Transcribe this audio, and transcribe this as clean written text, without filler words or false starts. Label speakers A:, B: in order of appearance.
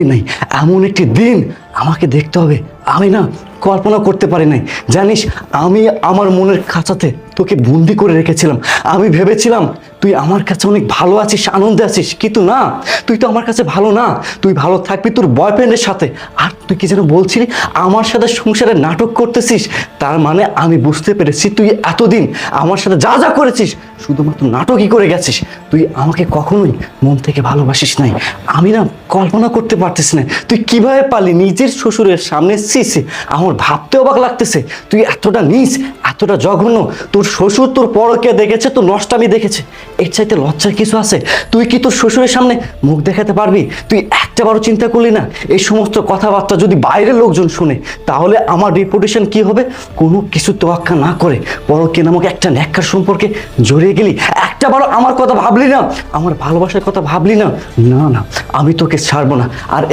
A: নাই, এমন একটি দিন আমাকে দেখতে হবে। আমি না কল্পনা করতে পারি নাই। জানিস, আমি আমার মনের খাঁচাতে তোকে বন্দি করে রেখেছিলাম। আমি ভেবেছিলাম তুই আমার কাছে অনেক ভালো আছিস, আনন্দে আছিস, কিন্তু না, তুই তো আমার কাছে ভালো না। তুই ভালো থাকবি তোর বয়ফ্রেন্ডের সাথে, আর তুই কি যেন বলছিলি আমার সাথে সংসারে নাটক করতেছিস। তার মানে আমি বুঝতে পেরেছি তুই এতদিন আমার সাথে যা যা করেছিস শুধুমাত্র নাটকই করে গেছিস। তুই আমাকে কখনোই মন থেকে ভালোবাসিস নাই। আমি না কল্পনা করতে পারতেছি না তুই কিভাবে পারলি নিজের শ্বশুরের সামনে। সিসি, আমার ভাবতে অবাক লাগতেছে তুই এতটা নীচ, এতটা জঘন্য। তোর শ্বশুর তোর পরকে দেখেছে, তোর নষ্টামি দেখেছে, এর চাইতে লজ্জার কিছু আছে? তুই কি তোর শ্বশুরের সামনে মুখ দেখাতে পারবি? তুই একটাবারও চিন্তা করলি না এই সমস্ত কথাবার্তা যদি বাইরের লোকজন শুনে তাহলে আমার রিপুটেশন কি হবে? কোনো কিছু তোয়াক্কা না করে পরকে নামক একটা ন্যাক্কার সম্পর্কে জড়িয়ে গেলি। একটাবারও আমার কথা ভাবলি না, আমার ভালোবাসার কথা ভাবলি না। না না, আমি তোকে ছাড়বো না। আর